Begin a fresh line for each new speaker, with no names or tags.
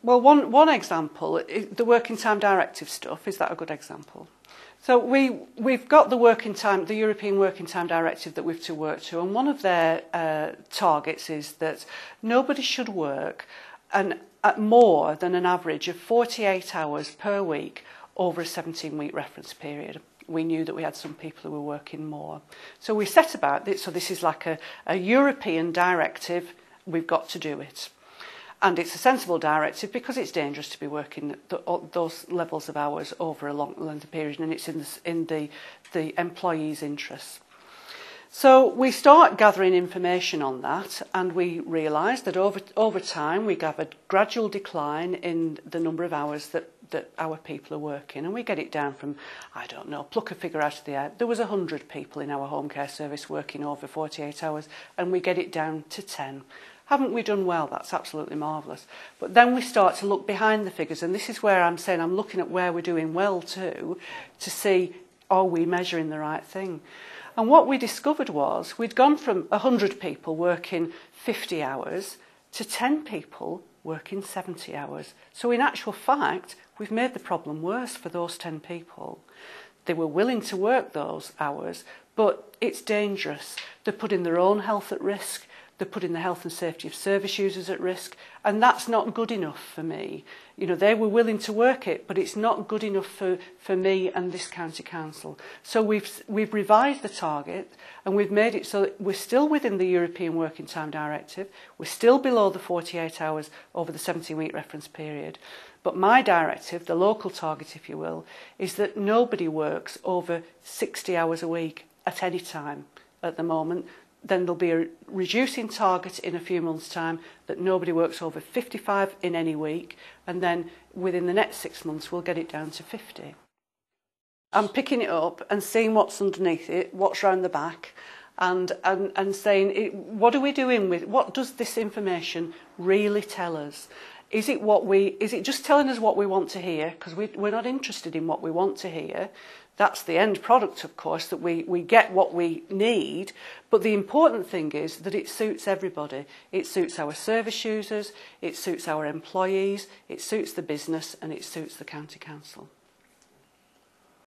Well, one example, the working time directive stuff, is that a good example? So we've got the European Working Time Directive that we've to work to, and one of their targets is that nobody should work at more than an average of 48 hours per week over a 17-week reference period. We knew that we had some people who were working more. So we set about it, so this is like a European directive, we've got to do it. And it's a sensible directive because it's dangerous to be working those levels of hours over a long length of period, and it's in the employee's interests. So we start gathering information on that, and we realised that over time we have a gradual decline in the number of hours that our people are working, and we get it down from, I don't know, pluck a figure out of the air. There was 100 people in our home care service working over 48 hours, and we get it down to 10. Haven't we done well? That's absolutely marvellous. But then we start to look behind the figures, and this is where I'm saying I'm looking at where we're doing well too, to see, are we measuring the right thing? And what we discovered was we'd gone from 100 people working 50 hours to 10 people working 70 hours. So in actual fact, we've made the problem worse for those 10 people. They were willing to work those hours, but it's dangerous. They're putting their own health at risk. They're putting the health and safety of service users at risk, and that's not good enough for me. You know, they were willing to work it, but it's not good enough for me and this county council. So we've revised the target, and we've made it so that we're still within the European Working Time Directive. We're still below the 48 hours over the 17-week reference period. But my directive, the local target, if you will, is that nobody works over 60 hours a week at any time at the moment. Then there'll be a reducing target in a few months' time that nobody works over 55 in any week, and then within the next 6 months we'll get it down to 50. I'm picking it up and seeing what's underneath it, what's round the back, and saying, what are we doing with, what does this information really tell us? Is it just telling us what we want to hear? Because we're not interested in what we want to hear. That's the end product, of course, that we get what we need. But the important thing is that it suits everybody. It suits our service users, it suits our employees, it suits the business, and it suits the county council.